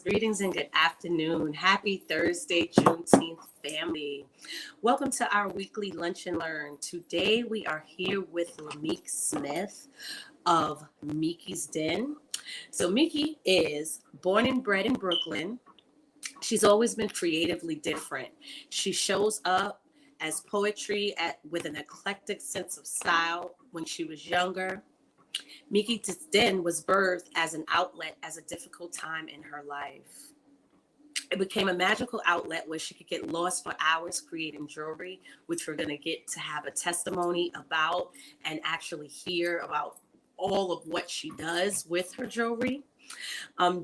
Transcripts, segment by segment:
Greetings, and good afternoon. Happy Thursday, Juneteenth family. Welcome to our weekly Lunch and Learn. Today we are here with Lamique Smith of Mickey's Den. So Mickey is born and bred in Brooklyn. She's always been creatively different. She shows up as poetry with an eclectic sense of style when she was younger. Mickey's Den was birthed as an outlet as a difficult time in her life. It became a magical outlet where she could get lost for hours creating jewelry, which we're going to get to have a testimony about and actually hear about all of what she does with her jewelry.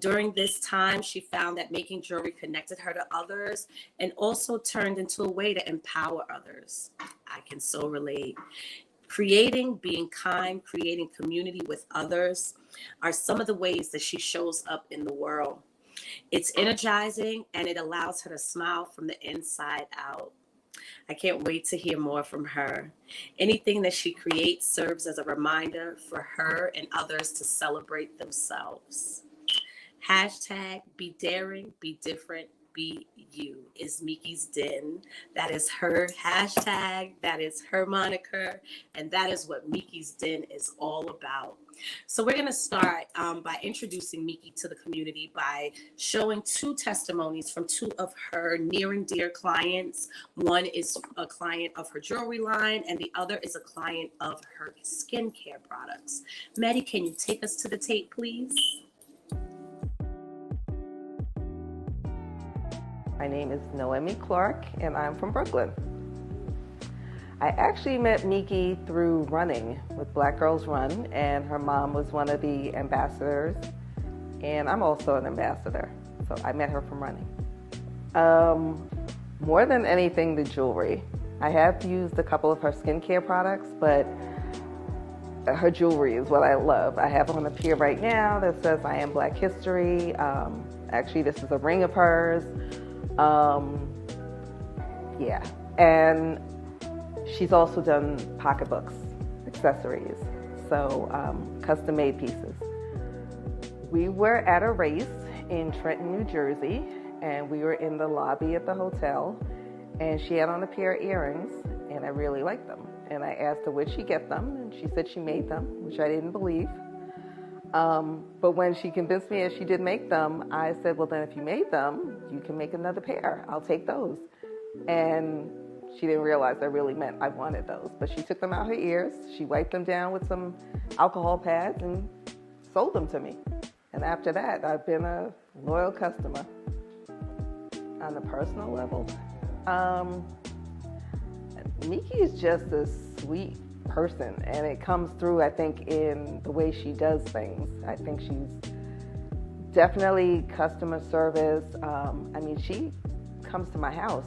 During this time, she found that making jewelry connected her to others and also turned into a way to empower others. I can so relate. Creating, being kind, creating community with others are some of the ways that she shows up in the world. It's energizing and it allows her to smile from the inside out. I can't wait to hear more from her. Anything that she creates serves as a reminder for her and others to celebrate themselves. Hashtag be daring, be different, be you is Mickey's Den. That is her hashtag, that is her moniker, and that is what Mickey's Den is all about. So we're going to start by introducing Mickey to the community by showing two testimonies from two of her near and dear clients. One is a client of her jewelry line, and the other is a client of her skincare products. Maddie, can you take us to the tape, please? My name is Noemi Clark, and I'm from Brooklyn. I actually met Mickey through running with Black Girls Run, and her mom was one of the ambassadors, and I'm also an ambassador, so I met her from running. More than anything, the jewelry. I have used a couple of her skincare products, but her jewelry is what I love. I have on a pier right now that says I am Black History. Actually, this is a ring of hers. And she's also done pocketbooks, accessories, so custom made pieces. We were at a race in Trenton, New Jersey, and we were in the lobby at the hotel, and she had on a pair of earrings, and I really liked them. And I asked her where'd she get them, and she said she made them, which I didn't believe. But when she convinced me that she did make them, I said, well, then if you made them, you can make another pair. I'll take those. And she didn't realize I really meant I wanted those. But she took them out her ears, she wiped them down with some alcohol pads and sold them to me. And after that, I've been a loyal customer. On a personal level, Mickey is just a sweet person, and it comes through, I think, in the way she does things. I think she's definitely customer service. She comes to my house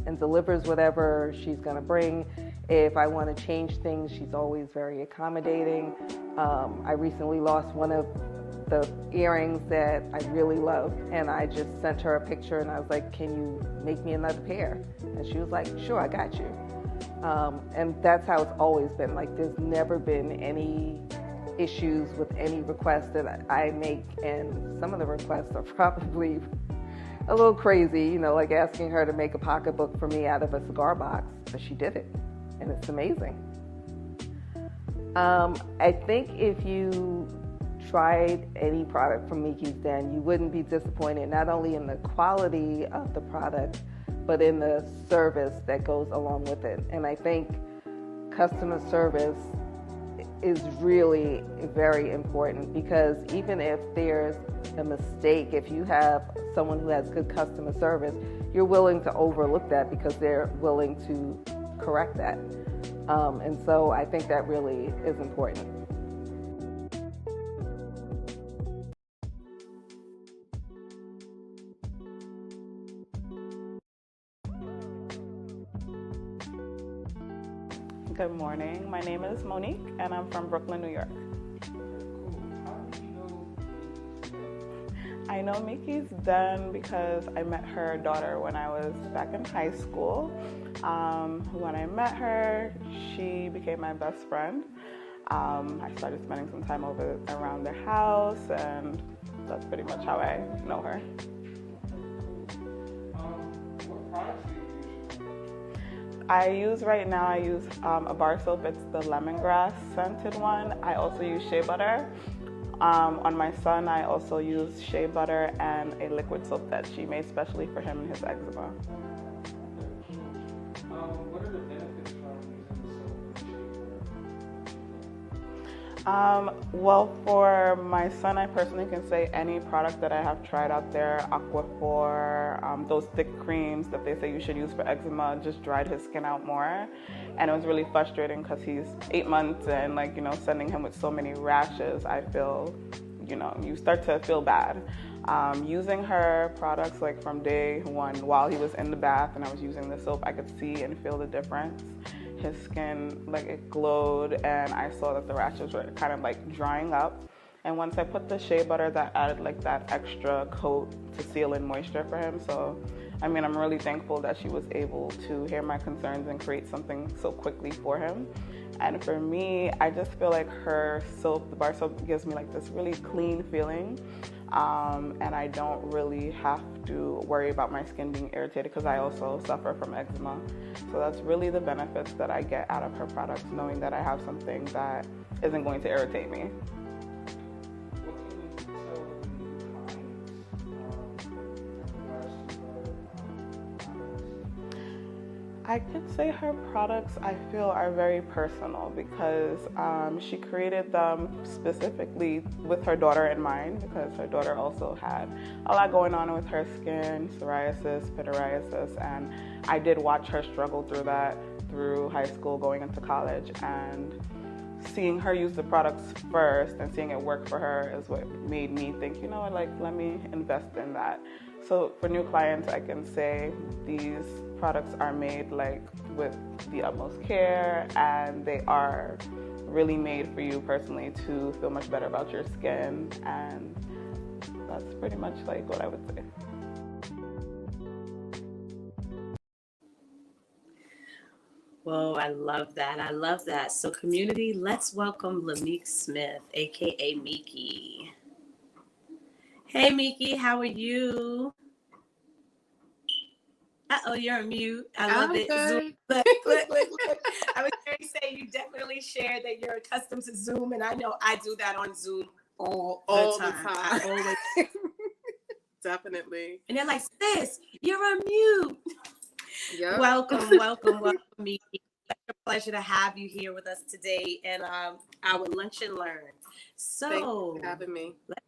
and delivers whatever she's going to bring. If I want to change things, she's always very accommodating. I recently lost one of the earrings that I really love, and I just sent her a picture and I was like, can you make me another pair? And she was like, sure, I got you. And that's how it's always been. Like, there's never been any issues with any requests that I make, and some of the requests are probably a little crazy, like asking her to make a pocketbook for me out of a cigar box, but she did it, and it's amazing. I think if you tried any product from Mickey's Den, you wouldn't be disappointed, not only in the quality of the product, but in the service that goes along with it. And I think customer service is really very important, because even if there's a mistake, if you have someone who has good customer service, you're willing to overlook that because they're willing to correct that. And so I think that really is important. Good morning. My name is Monique, and I'm from Brooklyn, New York. I know Mickey's done because I met her daughter when I was back in high school. When I met her, she became my best friend. I started spending some time around their house, and that's pretty much how I know her. What products do you use? Right now, I use a bar soap. It's the lemongrass scented one. I also use shea butter. On my son, I also use shea butter and a liquid soap that she made specially for him and his eczema. What are the benefits from using the soap and Well, for my son, I personally can say any product that I have tried out there, Aquaphor, those thick creams that they say you should use for eczema, just dried his skin out more. And it was really frustrating because he's 8 months and sending him with so many rashes, I feel, you start to feel bad. Using her products like from day one while he was in the bath and I was using the soap, I could see and feel the difference. His skin, it glowed, and I saw that the rashes were kind of drying up. And once I put the shea butter, that added that extra coat to seal in moisture for him. So, I'm really thankful that she was able to hear my concerns and create something so quickly for him. And for me, I just feel like her soap, the bar soap, gives me this really clean feeling. And I don't really have to worry about my skin being irritated because I also suffer from eczema. So that's really the benefits that I get out of her products, knowing that I have something that isn't going to irritate me. what can you tell the clients in regards to her products? I could say her products, I feel, are very personal because she created them specifically with her daughter in mind, because her daughter also had a lot going on with her skin, psoriasis, pityriasis, and I did watch her struggle through that through high school, going into college, and seeing her use the products first and seeing it work for her is what made me think, let me invest in that. So for new clients, I can say these products are made with the utmost care, and they are really made for you personally to feel much better about your skin, and that's pretty much what I would say. Whoa, I love that. I love that. So, community, let's welcome Lamique Smith, aka Mickey. Hey, Mickey, how are you? Uh-oh, you're on mute. I love I'm it. Zoom. good. Look. I was going to say you definitely shared that you're accustomed to Zoom, and I know I do that on Zoom all the time. I always. Definitely. And they're like, sis, you're on mute. Yep. Welcome, Mickey. It's a pleasure to have you here with us today in our Lunch and Learn. Thank you So, for having me. Let's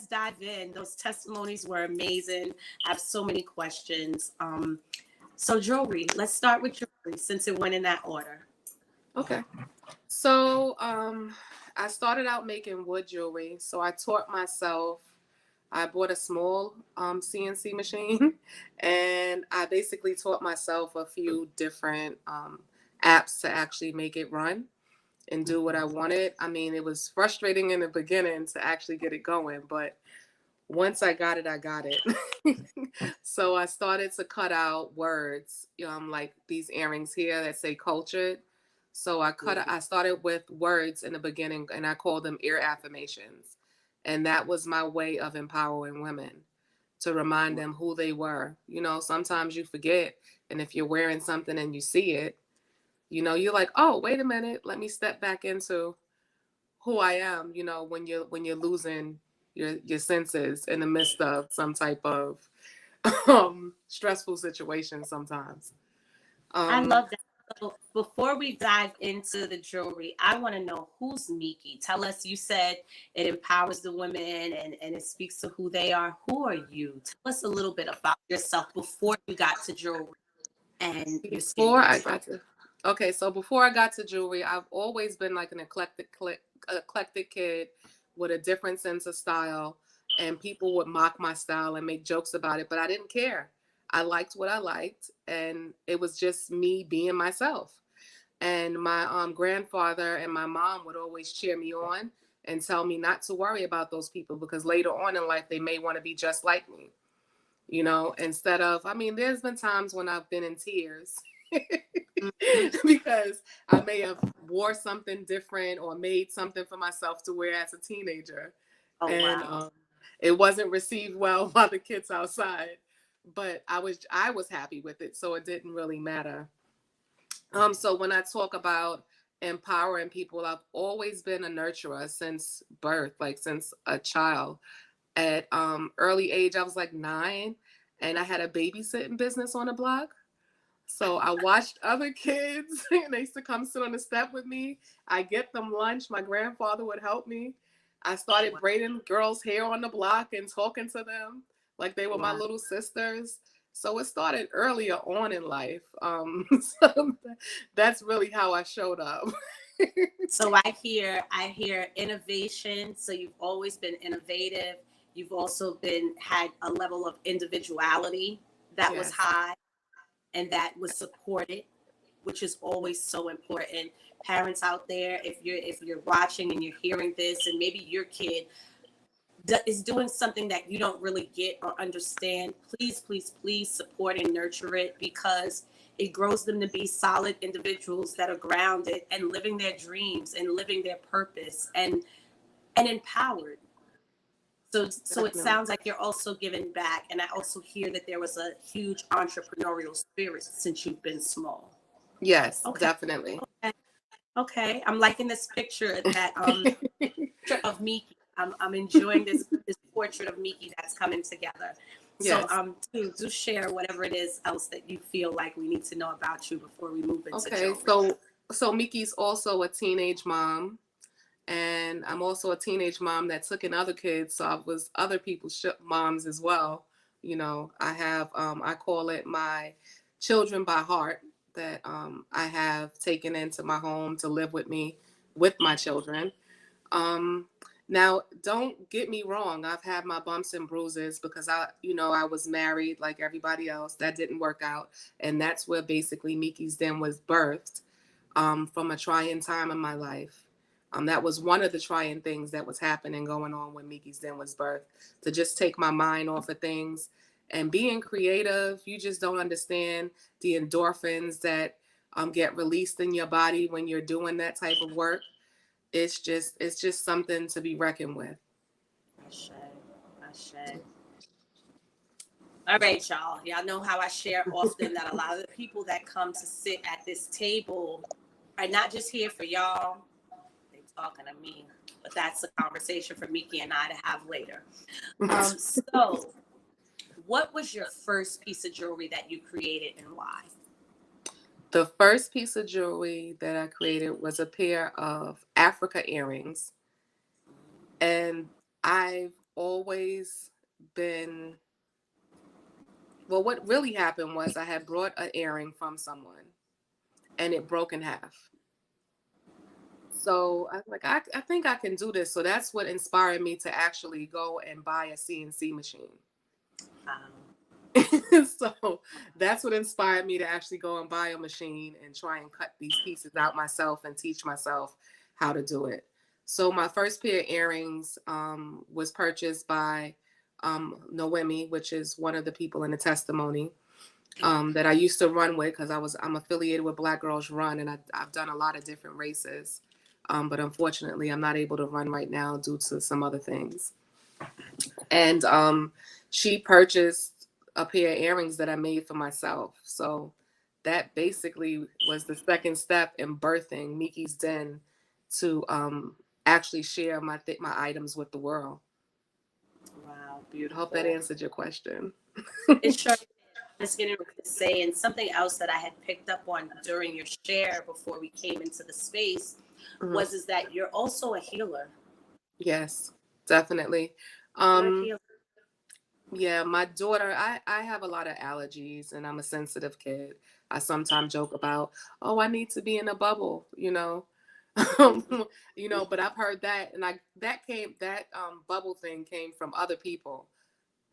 dive in. Those testimonies were amazing. I have so many questions. So jewelry, let's start with jewelry since it went in that order. Okay. So I started out making wood jewelry. So I taught myself. I bought a small CNC machine and I basically taught myself a few different apps to actually make it run and do what I wanted. It was frustrating in the beginning to actually get it going, but once I got it, I got it. So I started to cut out words, like these earrings here that say cultured. So I started with words in the beginning and I called them ear affirmations. And that was my way of empowering women, to remind them who they were. Sometimes you forget. And if you're wearing something and you see it, you're like, oh, wait a minute, let me step back into who I am, when you're losing your senses in the midst of some type of stressful situation sometimes. I love that. So before we dive into the jewelry, I want to know, who's Miki? Tell us, you said it empowers the women and it speaks to who they are. Who are you? Tell us a little bit about yourself before you got to jewelry and your skin. Before I got to jewelry, I've always been like an eclectic kid with a different sense of style, and people would mock my style and make jokes about it, but I didn't care. I liked what I liked, and it was just me being myself. And my grandfather and my mom would always cheer me on and tell me not to worry about those people because later on in life they may want to be just like me. You know, instead of, I mean, there's been times when I've been in tears Mhm. because I may have wore something different or made something for myself to wear as a teenager, Oh and wow. it wasn't received well by the kids outside. But I was happy with it, so it didn't really matter. So when I talk about empowering people, I've always been a nurturer since birth, like since a child. At early age, I was like 9, and I had a babysitting business on the block. So I watched other kids, and they used to come sit on the step with me. I get them lunch. My grandfather would help me. I started Wow. braiding girls' hair on the block and talking to them like they were my Wow. little sisters. So it started earlier on in life. So that's really how I showed up. So I hear innovation. So you've always been innovative. You've also been had a level of individuality that was Yes. high and that was supported, which is always so important. Parents out there, if you're watching and you're hearing this, and maybe your kid is doing something that you don't really get or understand, please, please, please support and nurture it because it grows them to be solid individuals that are grounded and living their dreams and living their purpose and empowered. So it Definitely. sounds like you're also giving back, and I also hear that there was a huge entrepreneurial spirit since you've been small. Yes, Okay. definitely. Okay, I'm liking this picture that picture of Miki. I'm enjoying this portrait of Miki that's coming together. So Yes. do share whatever it is else that you feel like we need to know about you before we move into Okay. jewelry. So Miki's also a teenage mom, and I'm also a teenage mom that took in other kids. So I was other people's moms as well. You know, I have I call it my children by heart that I have taken into my home to live with me with my children. Um, Now, don't get me wrong. I've had my bumps and bruises because I was married like everybody else. That didn't work out, and that's where basically Miki's Den was birthed, from a trying time in my life. That was one of the trying things that was happening going on when Miki's Den was birthed, to just take my mind off of things. And being creative, you just don't understand the endorphins that get released in your body when you're doing that type of work. It's just something to be reckoned with. Ashe, ashe. All right, y'all. Y'all know how I share often that a lot of the people that come to sit at this table are not just here for y'all. They talking to me, but that's a conversation for Miki and I to have later. So what was your first piece of jewelry that you created and why? The first piece of jewelry that I created was a pair of Africa earrings, and I've always been, well, what really happened was I had brought an earring from someone and it broke in half. So I was like, I think I can do this. So that's what inspired me to actually go and buy a CNC machine. Um, So that's what inspired me to actually go and buy a machine and try and cut these pieces out myself and teach myself how to do it. So my first pair of earrings was purchased by Noemi, which is one of the people in the testimony that I used to run with because I'm affiliated with Black Girls Run, and I've done a lot of different races. But unfortunately, I'm not able to run right now due to some other things. And she purchased a pair of earrings that I made for myself. So that basically was the second step in birthing Miki's Den to actually share my items with the world. wow, I hope that beautiful. answered your question. It sure is getting ready to say, and something else that I had picked up on during your share before we came into the space Mhm. was is that you're also a healer. Yes, definitely. You're a Um, healer. yeah, my daughter, I have a lot of allergies and I'm a sensitive kid. I sometimes joke about, oh, I need to be in a bubble, you know. Mhm. But I've heard that, and that bubble thing came from other people.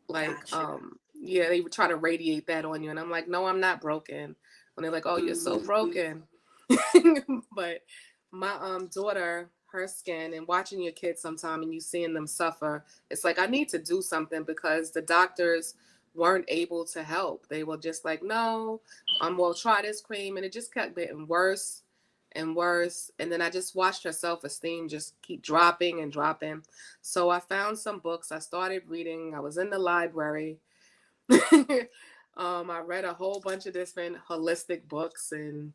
Like, Gotcha. they would try to radiate that on you, and I'm like, no, I'm not broken. When they're like, oh, you're so Mhm. broken. But my daughter, her skin, and watching your kids sometime and you seeing them suffer, it's like I need to do something because the doctors weren't able to help. They were just like, no, well, try this cream, and it just kept getting worse and worse. And then I just watched her self-esteem just keep dropping and dropping. So I found some books. I started reading. I was in the library. I read a whole bunch of different holistic books and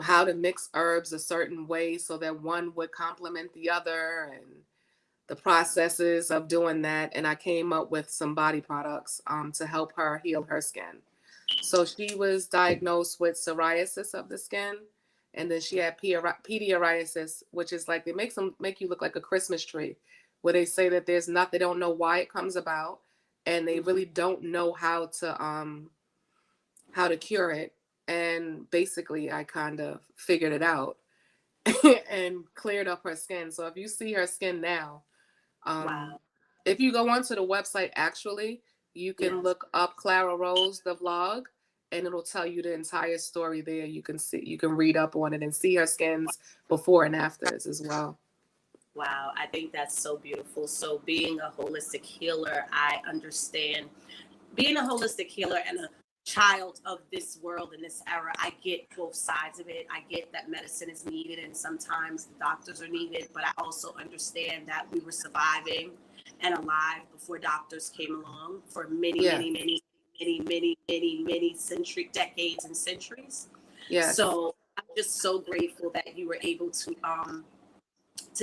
how to mix herbs a certain way so that one would complement the other and the processes of doing that. And I came up with some body products to help her heal her skin. So she was diagnosed with psoriasis of the skin, and then she had pityriasis, which is like it makes them make you look like a Christmas tree, where they say that there's not, they don't know why it comes about, and they really don't know how to cure it. And basically, I kind of figured it out and cleared up her skin. So if you see her skin now, Wow. if you go onto the website, actually, you can look up Clara Rose, the vlog, and it'll tell you the entire story there. You can see, you can read up on it and see her skins before and afters as well. Wow, I think that's so beautiful. So being a holistic healer, I understand. Being a holistic healer and a child of this world in this era, I get both sides of it. I get that medicine is needed and sometimes the doctors are needed, but I also understand that we were surviving and alive before doctors came along for many century, decades and centuries. Yes. So I'm just so grateful that you were able to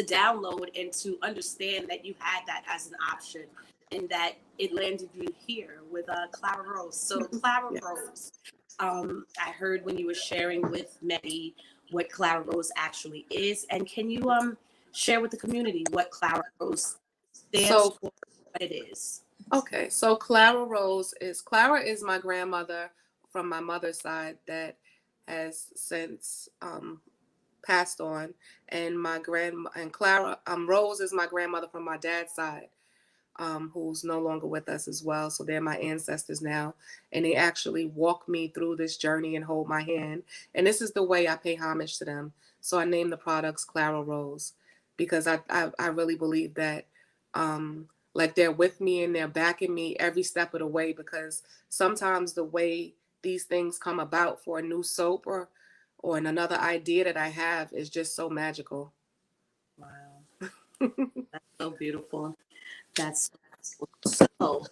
download and to understand that you had that as an option and that it landed you here with Clara Rose. So Clara Rose, I heard when you were sharing with Medi what Clara Rose actually is, and can you share with the community what Clara Rose stands for, what it is? Okay, so Clara is my grandmother from my mother's side that has since passed on, and Clara Rose is my grandmother from my dad's side, who's no longer with us as well. So they're my ancestors now, and they actually walk me through this journey and hold my hand. And this is the way I pay homage to them. So I named the products Clara Rose because I really believe that like they're with me and they're backing me every step of the way, because sometimes the way these things come about for a new soap or another idea that I have is just so magical. Wow. That's so beautiful. That's so.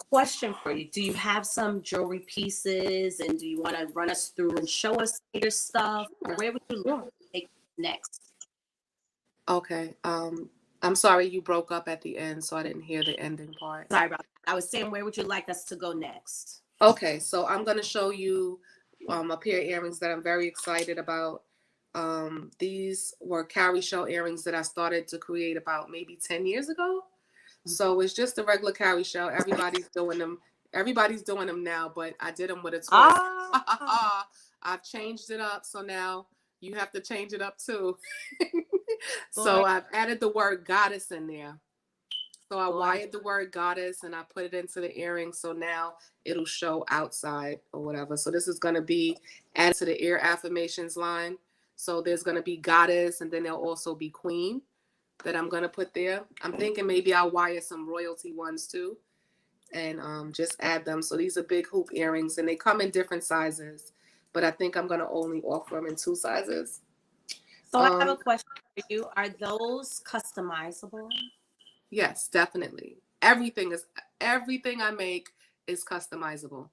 Question for you. Do you have some jewelry pieces and do you want to run us through and show us your stuff? Or where would you like to take next? Okay. I'm sorry you broke up at the end, so I didn't hear the ending part. Sorry about that. I was saying, where would you like us to go next? Okay, so I'm going to show you a pair of earrings that I'm very excited about. These were cowrie shell earrings that I started to create about maybe 10 years ago. So it's just a regular cowrie shell. Everybody's doing them. Everybody's doing them now, but I did them with a twist. I've changed it up, so now you have to change it up too. So I've added the word goddess in there. So I wired the word goddess and I put it into the earring. So now it'll show outside or whatever. So this is going to be added to the ear affirmations line. So there's going to be goddess, and then there'll also be queen that I'm going to put there. I'm thinking maybe I'll wire some royalty ones too and just add them. So these are big hoop earrings and they come in different sizes, but I think I'm going to only offer them in 2 sizes. So I have a question for you. Are those customizable? Yes, definitely. Everything I make is customizable.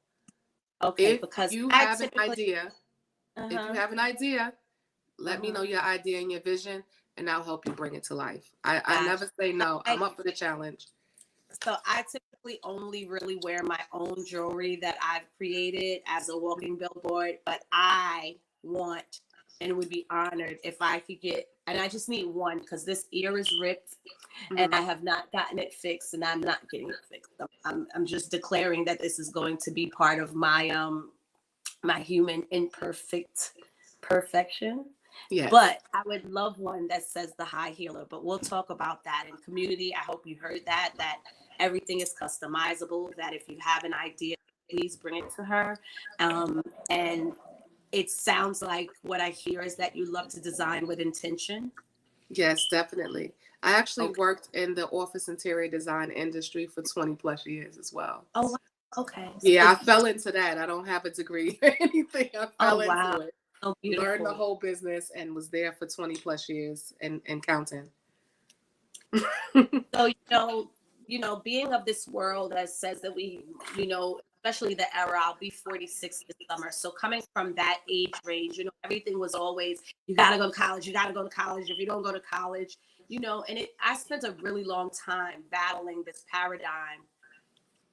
Okay, if because you have an idea, let me know your idea and your vision, and I'll help you bring it to life. I never say no. I'm up for the challenge. So I typically only really wear my own jewelry that I've created as a walking billboard, but I want and would be honored if I could get, and I just need one because this ear is ripped and I have not gotten it fixed, and I'm not getting it fixed. I'm just declaring that this is going to be part of my my human imperfect perfection. Yes. But I would love one that says the high healer, but we'll talk about that in community. I hope you heard that everything is customizable, that if you have an idea, please bring it to her. And it sounds like what I hear is that you love to design with intention. Yes, definitely. I actually Okay. worked in the office interior design industry for 20 plus years as well. Oh, wow. Okay. Yeah, I fell into that. I don't have a degree or anything. I Oh, fell into wow. it. So Learned the beautiful. whole business and was there for 20 plus years and counting. So, being of this world that says that we, especially the era, I'll be 46 this summer. So coming from that age range, everything was always, you got to go to college, you got to go to college. If you don't go to college, I spent a really long time battling this paradigm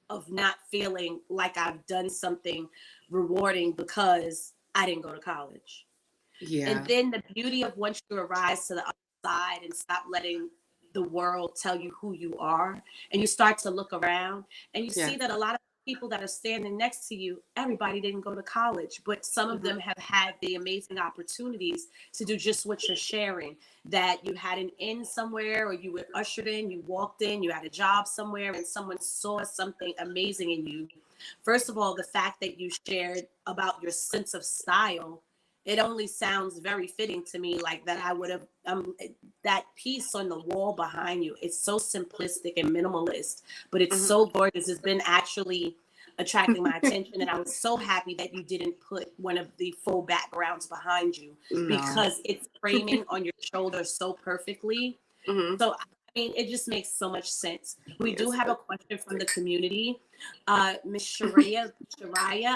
of not feeling like I've done something rewarding because I didn't go to college. Yeah. And then the beauty of once you arise to the other side and stop letting the world tell you who you are, and you start to look around and you see that a lot of people that are standing next to you, everybody didn't go to college, but some of them have had the amazing opportunities to do just what you're sharing, that you had an in somewhere, or you were ushered in, you walked in, you had a job somewhere, and someone saw something amazing in you. First of all, the fact that you shared about your sense of style, it only sounds very fitting to me, like that I would have that piece on the wall behind you. It's so simplistic and minimalist, but it's so gorgeous. It's been actually attracting my attention, and I was so happy that you didn't put one of the full backgrounds behind you, because it's framing on your shoulder so perfectly. So it just makes so much sense. We do have a question from the community. Miss Sharaya,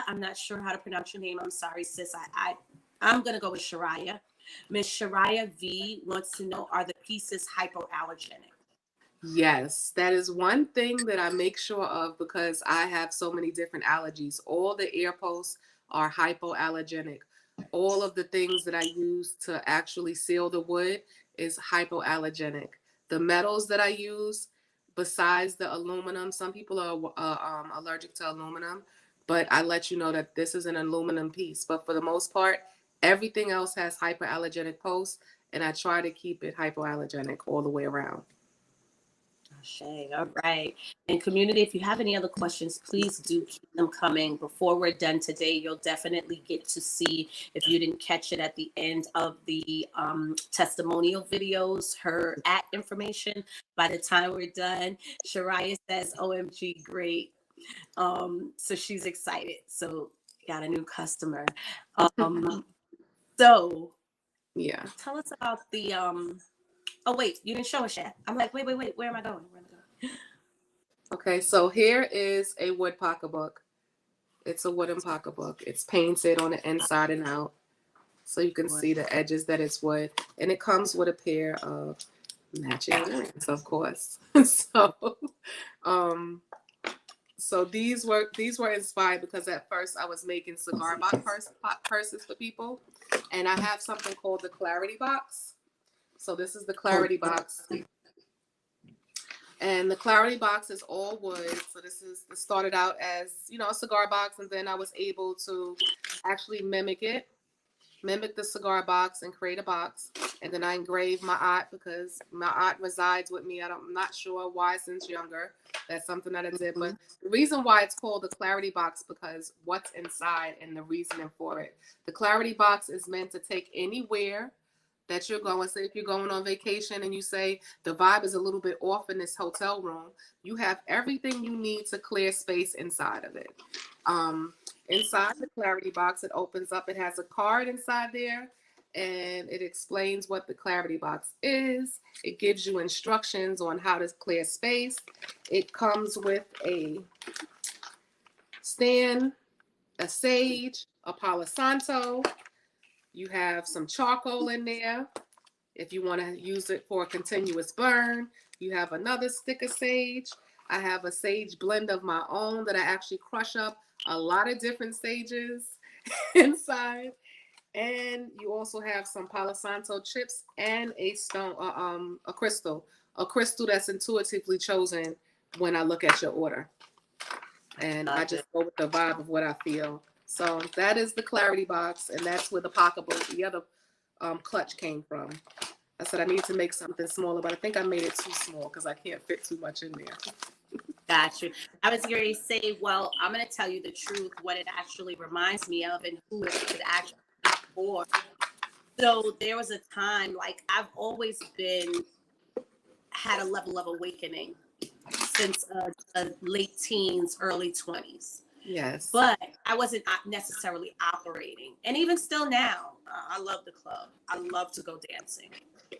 I'm not sure how to pronounce your name. I'm sorry, sis. I'm going to go with Sharaya. Miss Sharaya V wants to know, are the pieces hypoallergenic? Yes, that is one thing that I make sure of because I have so many different allergies. All the air posts are hypoallergenic. All of the things that I use to actually seal the wood is hypoallergenic. The metals that I use, besides the aluminum, some people are allergic to aluminum, but I let you know that this is an aluminum piece. But for the most part, everything else has hypoallergenic posts, and I try to keep it hypoallergenic all the way around. Shay, all right. And community, if you have any other questions, please do keep them coming. Before we're done today, you'll definitely get to see, if you didn't catch it at the end of the testimonial videos, her information. By the time we're done, Sharaya says, OMG, great. So she's excited. So got a new customer. So yeah, tell us about the oh wait, you didn't show us yet. I'm like, wait, where am I going? Okay, so here is a wood pocketbook. It's a wooden pocketbook. It's painted on the inside and out, so you can see the edges that it's wood, and it comes with a pair of matching earrings, of course. So these were inspired because at first I was making cigar box purses for people, and I have something called the Clarity Box. So this is the Clarity Box. And the Clarity Box is all wood. So this started out as, a cigar box, and then I was able to actually mimic the cigar box and create a box. And then I engraved my art because my art resides with me. I'm not sure why since younger. That's something that I did. But the reason why it's called the Clarity Box, because what's inside and the reasoning for it. The Clarity Box is meant to take anywhere that you're going. Say if you're going on vacation and you say the vibe is a little bit off in this hotel room, you have everything you need to clear space inside of it. Inside the Clarity Box, it opens up. It has a card inside there, and it explains what the Clarity Box is. It gives you instructions on how to clear space. It comes with a stand, a sage, a Palo Santo. You have some charcoal in there if you want to use it for a continuous burn. You have another stick of sage. I have a sage blend of my own that I actually crush up a lot of different sages inside. And you also have some Palo Santo chips and a crystal that's intuitively chosen when I look at your order. And I just go with the vibe of what I feel. So that is the Clarity Box, and that's where the pocketbook, the other clutch came from. I said I need to make something smaller, but I think I made it too small because I can't fit too much in there. Got you. I was going to say, well, I'm going to tell you the truth, what it actually reminds me of and who it could actually before. So there was a time, like I've always had a level of awakening since late teens, early 20s. Yes. But I wasn't necessarily operating. And even still now, I love the club. I love to go dancing.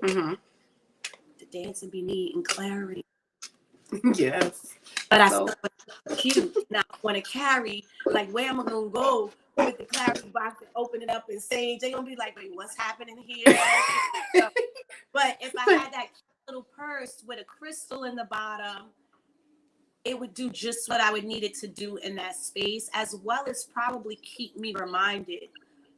Mm-hmm. The dancing be neat and clarity. Yes. But I still cute. Now I want to carry, like, where am I going to go with the clarity box and open it up and sage? They're going to be like, wait, what's happening here? But if I had that little purse with a crystal in the bottom, it would do just what I would need it to do in that space, as well as probably keep me reminded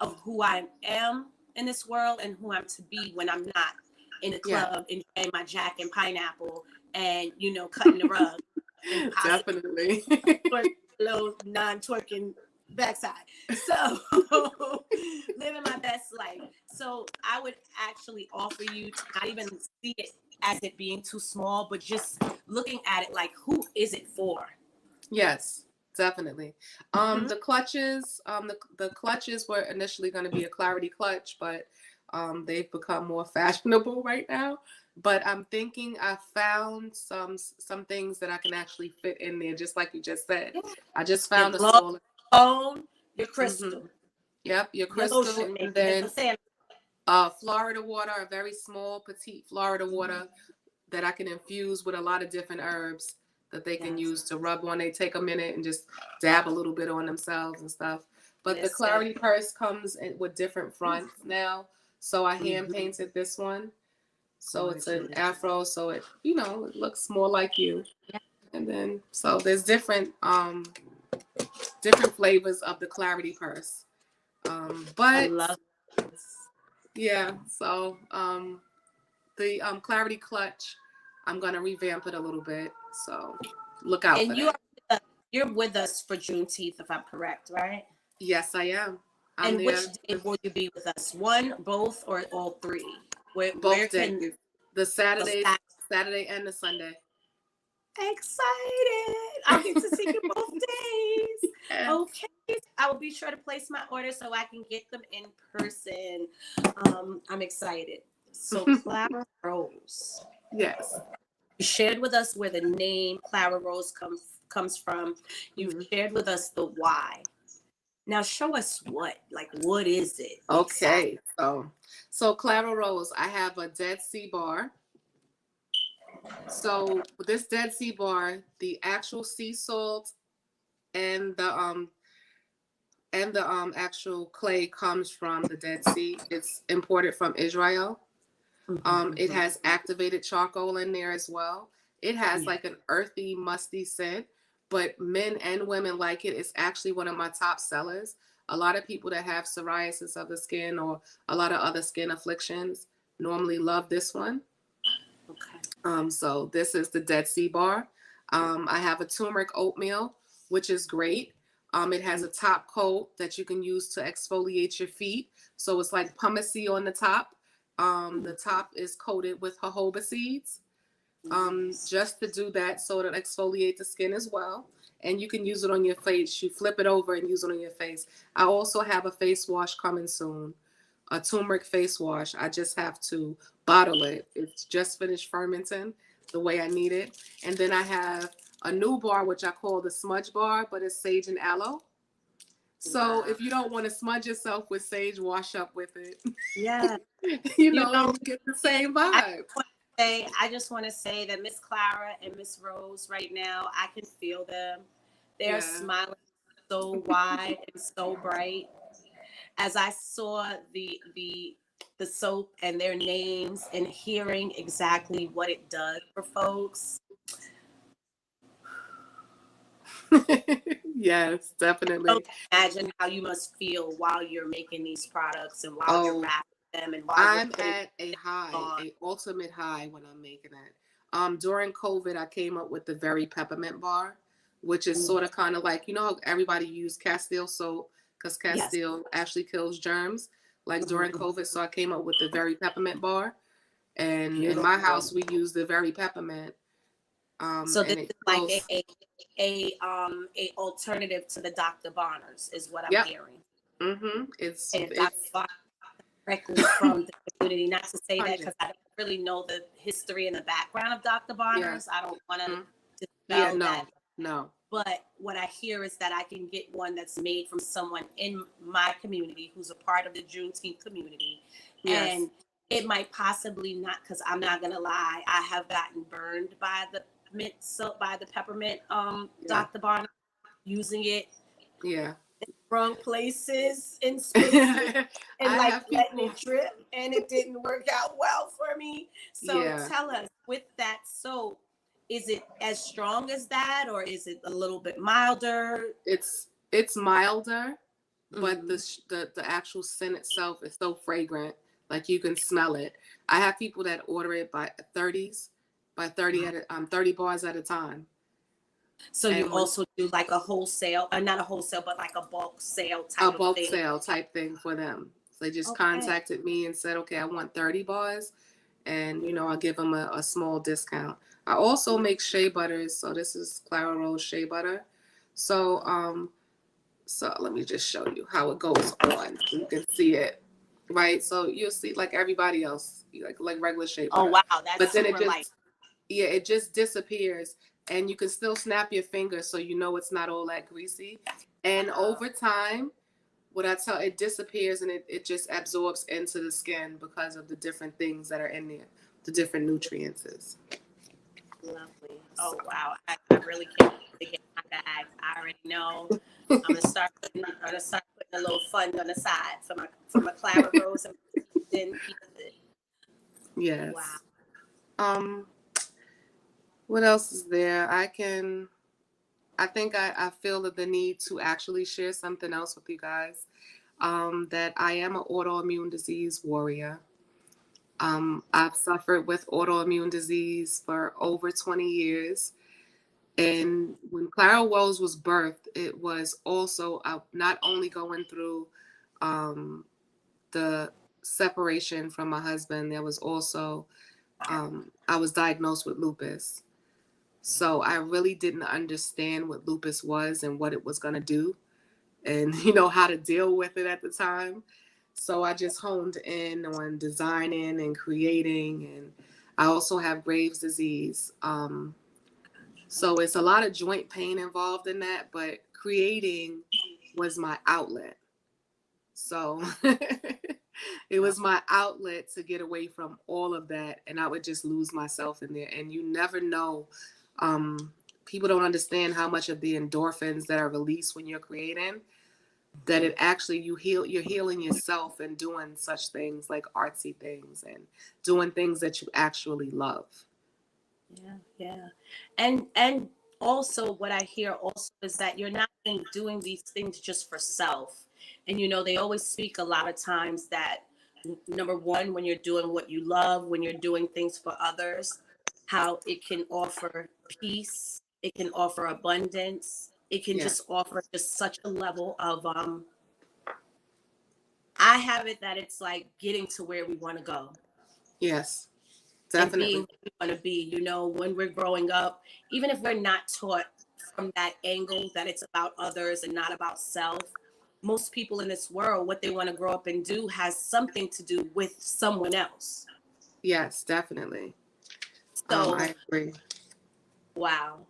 of who I am in this world and who I'm to be when I'm not in the club enjoying my Jack and pineapple and, you know, cutting the rug. And definitely. Low non-twerking backside. So living my best life. So I would actually offer you to not even see it as it being too small, but just looking at it like, who is it for? Yes, definitely. The clutches, the clutches were initially going to be a clarity clutch, but they've become more fashionable right now. But I'm thinking I found some things that I can actually fit in there, just like you just said. I just found a small your crystal. Mm-hmm. Yep, your crystal, lotion, and then Florida water, a very small, petite Florida water that I can infuse with a lot of different herbs that they can use to rub on. They take a minute and just dab a little bit on themselves and stuff. But the clarity purse comes with different fronts now. So I hand painted this one. So it's an afro, so it, you know, it looks more like you. And then, so there's different flavors of the clarity purse. But I love this. Yeah, so the clarity clutch, I'm gonna revamp it a little bit. So look out for that. You're with us for Juneteenth, if I'm correct, right? Yes, I am. And which day will you be with us? One, both, or all three? Both days. The Saturday and the Sunday. Excited! I'll get to see you both days. Okay, I will be sure to place my order so I can get them in person. I'm excited. So Clara Rose. Yes. You shared with us where the name Clara Rose comes from. You've shared with us the why. Now show us what is it? Okay. So Clara Rose, I have a Dead Sea bar. So with this Dead Sea bar, the actual sea salt and the actual clay comes from the Dead Sea. It's imported from Israel. It has activated charcoal in there as well. It has like an earthy, musty scent, but men and women like it. It's actually one of my top sellers. A lot of people that have psoriasis of the skin or a lot of other skin afflictions normally love this one. Okay. So this is the Dead Sea bar. I have a turmeric oatmeal, which is great. It has a top coat that you can use to exfoliate your feet. So it's like pumicey on the top. The top is coated with jojoba seeds, just to do that, so it'll exfoliate the skin as well. And you can use it on your face. You flip it over and use it on your face. I also have a face wash coming soon, a turmeric face wash. I just have to bottle it. It's just finished fermenting the way I need it. And then I have a new bar, which I call the smudge bar, but it's sage and aloe. So if you don't want to smudge yourself with sage, wash up with it. Yeah. you know, get the same vibe. I just want to say that Miss Clara and Miss Rose right now, I can feel them. They're smiling so wide and so bright. As I saw the soap and their names and hearing exactly what it does for folks. Yes, definitely. So imagine how you must feel while you're making these products and while you're wrapping them and while I'm at a high, an ultimate high when I'm making it. During COVID, I came up with the Very Peppermint bar, which is sort of kind of like, you know, how everybody use Castile soap because Castile actually kills germs. Like during COVID, so I came up with the Very Peppermint bar, and in my house we use the Very Peppermint. So this is like a alternative to the Dr. Bonner's is what I'm hearing. It's directly from the community. Not to say that 100. because I don't really know the history and the background of Dr. Yeah. Barner's. I don't want to Mhm. dispel Yeah, that. no. But what I hear is that I can get one that's made from someone in my community who's a part of the Juneteenth community. Yes. And it might possibly not, because I'm not gonna lie, I have gotten burned by the mint, so by the peppermint, Dr. Barner, using it Yeah. wrong places in spaces and I like have letting people. it drip, and it didn't work out well for me. So Yeah. tell us, with that soap, is it as strong as that, or is it a little bit milder? It's milder, but Mhm. the actual scent itself is so fragrant, like you can smell it. I have people that order it by 30s, by 30 bars at a time. So you And when also do like a wholesale, not a wholesale, but like a bulk sale a type of bulk thing. sale type thing for them. So they just Okay. contacted me and said, okay, I want 30 bars, and I'll give them a small discount. I also make shea butters, so this is Clara Rose shea butter. So so let me just show you how it goes on so you can see it. Right? So you'll see like everybody else, like regular shea Oh butter. wow, that's But then super light. it just disappears, and you can still snap your fingers so you know it's not all that greasy. And over time, what I tell, it disappears, and it just absorbs into the skin because of the different things that are in there, the different nutrients. Lovely. Oh wow, I really can't wait to get my bag. I already know. I'm gonna start putting a little fund on the side for my Clara Rose and then Yes. wow. What else is there? I think I feel the need to actually share something else with you guys. That I am an autoimmune disease warrior. I've suffered with autoimmune disease for over 20 years. And when Clara Rose was birthed, it was also not only going through um, the separation from my husband, there was also, I was diagnosed with lupus. So I really didn't understand what lupus was and what it was going to do, and how to deal with it at the time. So I just honed in on designing and creating, and I also have Graves' disease. So it's a lot of joint pain involved in that, but creating was my outlet. So it was my outlet to get away from all of that, and I would just lose myself in there. And you never know. People don't understand how much of the endorphins that are released when you're creating, that it actually you're healing yourself and doing such things like artsy things and doing things that you actually love. Yeah. And also what I hear also is that you're not doing these things just for self. And they always speak a lot of times that number one, when you're doing what you love, when you're doing things for others, how it can offer peace, it can offer abundance, it can Yeah. just offer just such a level of I have it that it's like getting to where we want to go. Yes, And being definitely. who we want to be, when we're growing up, even if we're not taught from that angle that it's about others and not about self, most people in this world, what they want to grow up and do has something to do with someone else. Yes, definitely. So, I agree. wow.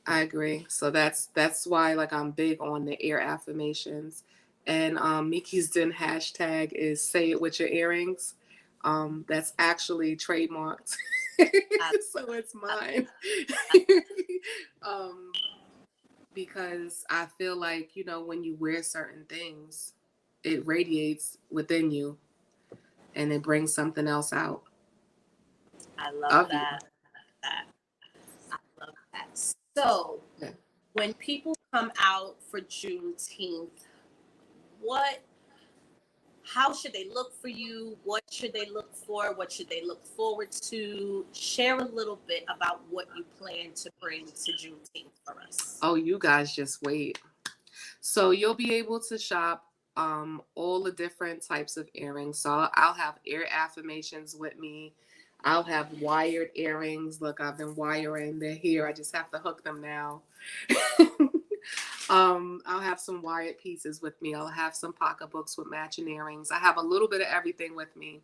I agree. So that's why like I'm big on the ear affirmations. And Miki's Den hashtag is say it with your earrings. That's actually trademarked. I, So it's I, mine. I, um, because I feel like, when you wear certain things, it radiates within you and it brings something else out I love of you. that. I love that. So, Yeah. when people come out for Juneteenth, what how should they look for you? What should they look for? What should they look forward to? Share a little bit about what you plan to bring to Juneteenth for us. Oh, you guys just wait. So you'll be able to shop all the different types of earrings. So I'll have ear affirmations with me. I'll have wired earrings. Look, I've been wiring. They're here. I just have to hook them now. I'll have some wired pieces with me. I'll have some pocketbooks with matching earrings. I have a little bit of everything with me.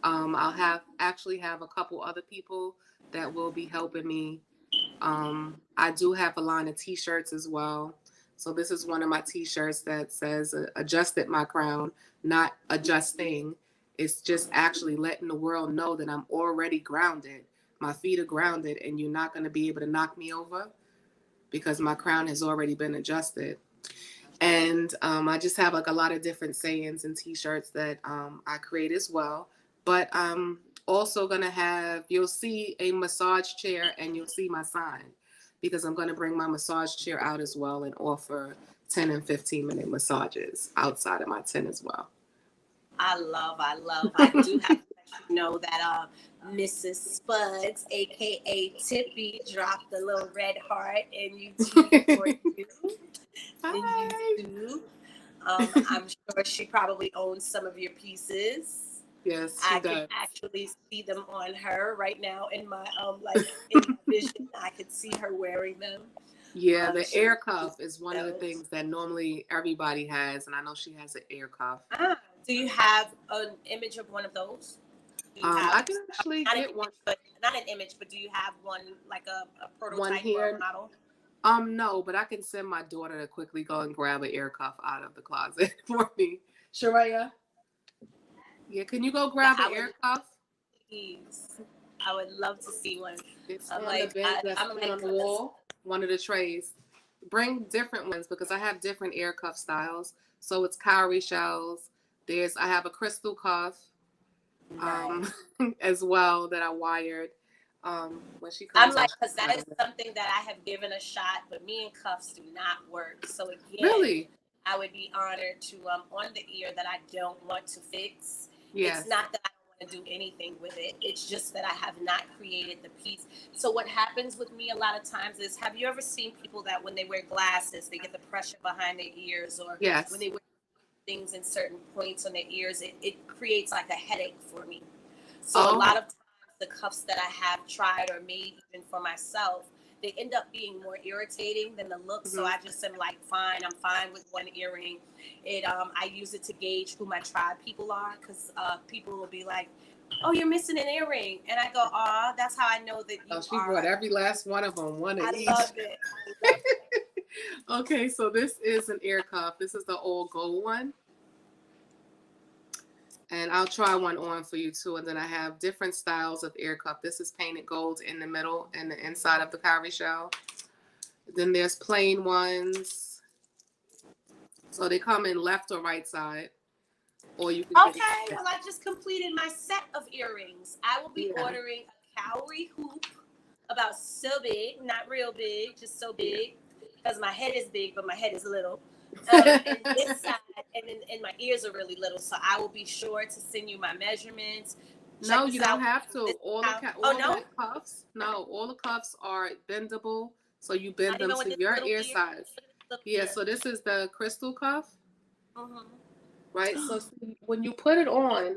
I'll actually have a couple other people that will be helping me. I do have a line of t-shirts as well. So this is one of my t-shirts that says adjusted my crown, not adjusting. It's just actually letting the world know that I'm already grounded. My feet are grounded and you're not going to be able to knock me over because my crown has already been adjusted. And I just have like a lot of different sayings and t-shirts that I create as well. But I'm also going to have, you'll see a massage chair and you'll see my sign because I'm going to bring my massage chair out as well and offer 10 and 15-minute massages outside of my tent as well. I do have to let you know that Mrs. Spuds, aka Tippy, dropped the little red heart in YouTube for you. Hi. In YouTube. I'm sure she probably owns some of your pieces. Yes, she I does. can actually see them on her right now in my in my vision. I could see her wearing them. Yeah, the air cuff is one of the things that normally everybody has, and I know she has an air cuff. Do you have an image of one of those? I can actually get one. Not an image, but do you have one like a prototype one here. or a model? No, but I can send my daughter to quickly go and grab an air cuff out of the closet for me. Sharaya? Yeah, can you go grab an air cuff? Please. I would love to see one. It's on the bed that's on the wall, one of the trays. Bring different ones because I have different air cuff styles. So it's cowrie shells. I have a crystal cuff as well that I wired. When she comes, I'm like, because that is something that I have given a shot, but me and cuffs do not work. So again, really, I would be honored to on the ear that I don't want to fix. Yes. It's not that I don't want to do anything with it. It's just that I have not created the piece. So what happens with me a lot of times is, have you ever seen people that when they wear glasses, they get the pressure behind their ears, or yes. when they wear things in certain points on their ears, it creates like a headache for me. So a lot of times the cuffs that I have tried or made even for myself, they end up being more irritating than the look. So I just am like, fine, I'm fine with one earring. I use it to gauge who my tribe people are, because people will be like, oh, you're missing an earring. And I go, aw, that's how I know that you she brought every last one of them, one of each. I love it. Okay, so this is an ear cuff. This is the old gold one. And I'll try one on for you too. And then I have different styles of ear cuff. This is painted gold in the middle and the inside of the cowrie shell. Then there's plain ones. So they come in left or right side. Or you can well, I just completed my set of earrings. I will be ordering a cowrie hoop about so big, not real big, just so big, because my head is big, but my head is little. And this side, and my ears are really little, so I will be sure to send you my measurements. No, you don't have to. All the cuffs. No, all the cuffs are bendable, so you bend them to your ear size. Yeah, so this is the crystal cuff. Right, so when you put it on,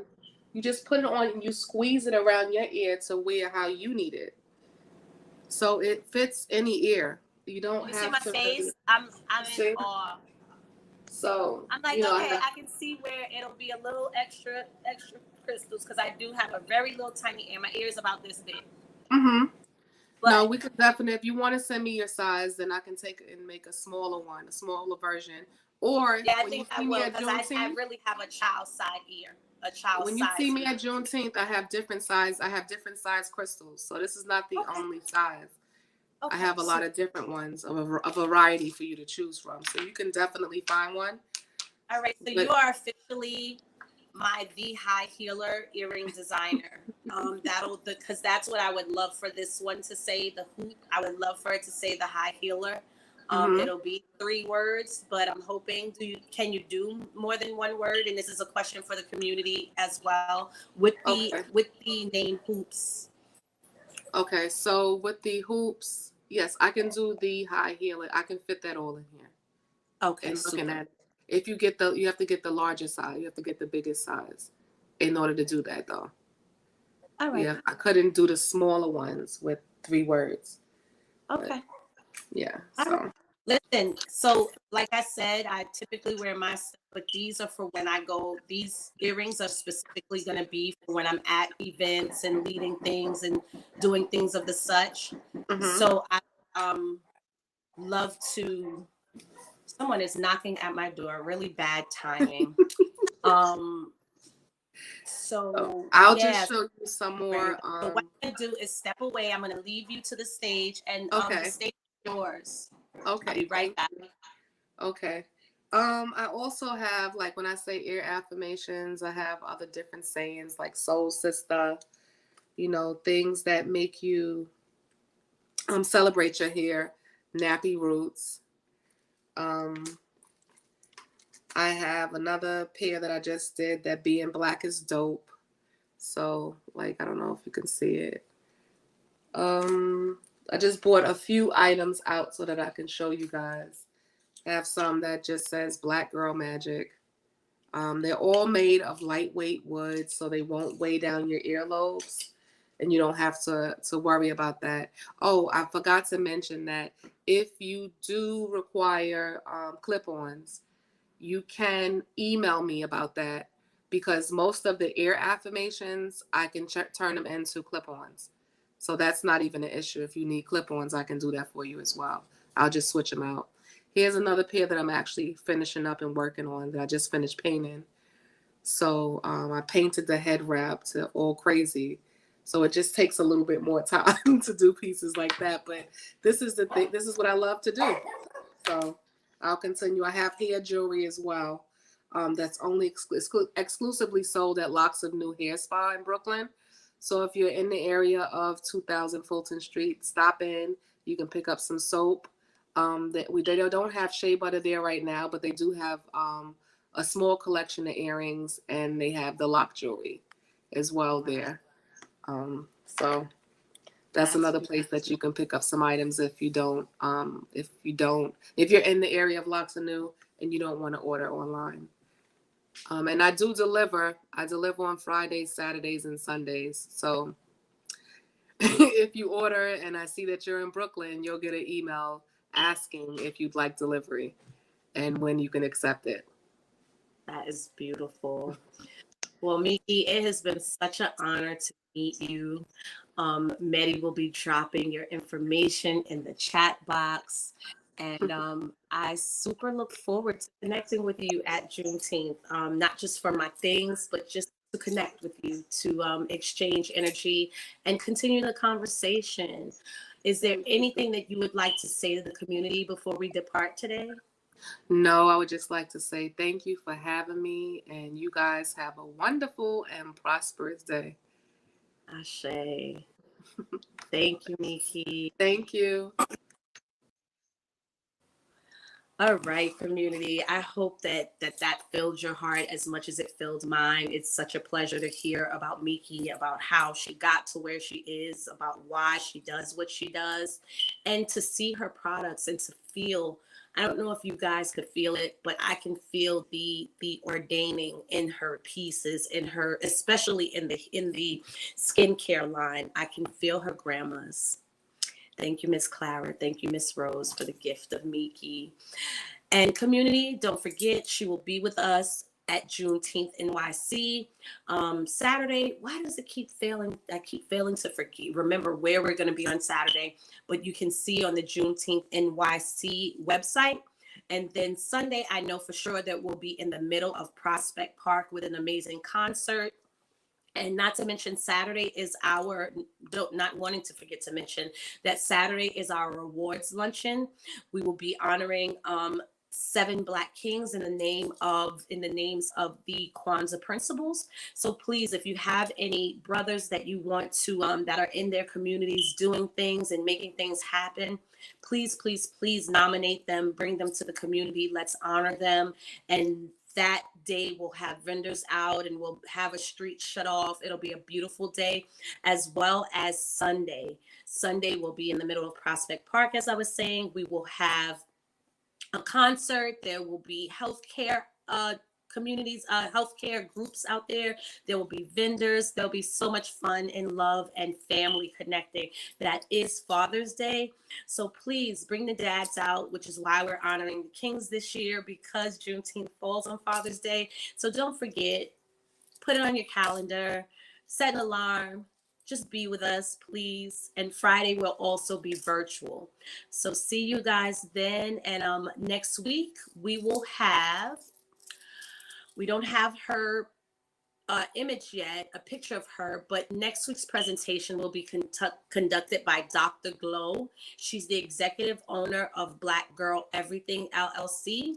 you just put it on and you squeeze it around your ear to wear how you need it. So it fits any ear. You don't have see my to. Face? I'm in awe. So I'm like, I can see where it'll be a little extra crystals, because I do have a very little tiny ear. My ear is about this big. But, no, we could definitely, if you want to send me your size, then I can take it and make a smaller one, a smaller version. Or I think I will, because I really have a child side ear. When you see me at Juneteenth, I have different size crystals. So this is not the only size. I have a lot of different ones of a variety for you to choose from. So you can definitely find one. All right. So you are officially my The High Healer earring designer. Because that's what I would love for this one to say, the hoop. I would love for it to say The High Healer. It'll be 3 words, but I'm hoping, can you do more than 1 word? And this is a question for the community as well, with the name hoops. Okay, so with the hoops, yes, I can do the high heeler. I can fit that all in here. Okay, and looking at it. If you have to get the larger size. You have to get the biggest size in order to do that, though. All right. Yeah, I couldn't do the smaller ones with 3 words. Okay. But, yeah. So. Listen, so like I said, I typically wear my stuff, but these are for when I go. These earrings are specifically going to be for when I'm at events and leading things and doing things of the such. Mm-hmm. So I love to. Someone is knocking at my door. Really bad timing. Um. So So I'll yeah. just show you some Right. more. So what I'm gonna do is step away. I'm gonna leave you to the stage, and the Okay. stage is yours. I'll Okay. be right back. Okay. I also have, like, when I say ear affirmations, I have other different sayings like soul sister, things that make you celebrate your hair, nappy roots. Um, I have another pair that I just did that being black is dope. So, like, I don't know if you can see it. I just bought a few items out so that I can show you guys. I have some that just says Black Girl Magic. They're all made of lightweight wood, so they won't weigh down your earlobes, and you don't have to worry about that. Oh, I forgot to mention that if you do require clip-ons, you can email me about that because most of the ear affirmations I can turn them into clip-ons. So that's not even an issue. If you need clip-ons, I can do that for you as well. I'll just switch them out. Here's another pair that I'm actually finishing up and working on that I just finished painting. So I painted the head wrap to all crazy. So it just takes a little bit more time to do pieces like that. But this is the thing. This is what I love to do. So I'll continue. I have hair jewelry as well. That's only exclusively sold at Locks of New Hair Spa in Brooklyn. So if you're in the area of 2000 Fulton Street, stop in. You can pick up some soap. They don't have shea butter there right now, but they do have a small collection of earrings, and they have the lock jewelry as well there. So that's another place that you can pick up some items if you're in the area of Locks of New and you don't want to order online. And I do deliver. I deliver on Fridays, Saturdays, and Sundays. So if you order and I see that you're in Brooklyn, you'll get an email asking if you'd like delivery and when you can accept it. That is beautiful. Well, Miki, it has been such an honor to meet you. Medi will be dropping your information in the chat box. And I super look forward to connecting with you at Juneteenth, not just for my things, but just to connect with you, to exchange energy and continue the conversation. Is there anything that you would like to say to the community before we depart today? No, I would just like to say thank you for having me, and you guys have a wonderful and prosperous day. Ashe. Thank you, Miki. Thank you. All right, community. I hope that filled your heart as much as it filled mine. It's such a pleasure to hear about Miki, about how she got to where she is, about why she does what she does, and to see her products and to feel. I don't know if you guys could feel it, but I can feel the ordaining in her pieces, in her, especially in the skincare line. I can feel her grandmas. Thank you, Miss Clara. Thank you, Miss Rose, for the gift of Miki. And community, don't forget, she will be with us at Juneteenth NYC Saturday. Why does it keep failing? I keep failing to remember where we're going to be on Saturday, but you can see on the Juneteenth NYC website. And then Sunday, I know for sure that we'll be in the middle of Prospect Park with an amazing concert. And not to mention, Saturday is not wanting to forget to mention that Saturday is our rewards luncheon. We will be honoring 7 Black Kings in the names of the Kwanzaa principles. So please, if you have any brothers that you want to that are in their communities doing things and making things happen, please, please, please nominate them, bring them to the community. Let's honor them. And that day we'll have vendors out and we'll have a street shut off. It'll be a beautiful day, as well as Sunday. Sunday will be in the middle of Prospect Park. As I was saying, we will have a concert. There will be healthcare communities, healthcare groups out there. There will be vendors. There'll be so much fun and love and family connecting. That is Father's Day. So please bring the dads out, which is why we're honoring the Kings this year, because Juneteenth falls on Father's Day. So don't forget, put it on your calendar, set an alarm, just be with us, please. And Friday will also be virtual. So see you guys then. And next week we don't have her image yet, a picture of her, but next week's presentation will be conducted by Dr. Glow. She's the executive owner of Black Girl Everything LLC.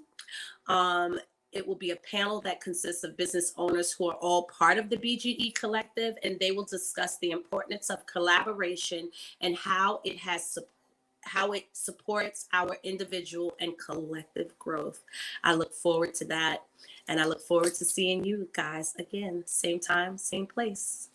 It will be a panel that consists of business owners who are all part of the BGE collective, and they will discuss the importance of collaboration and how it supports our individual and collective growth. I look forward to that, and I look forward to seeing you guys again, same time, same place.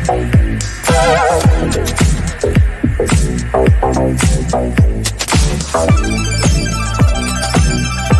Bye.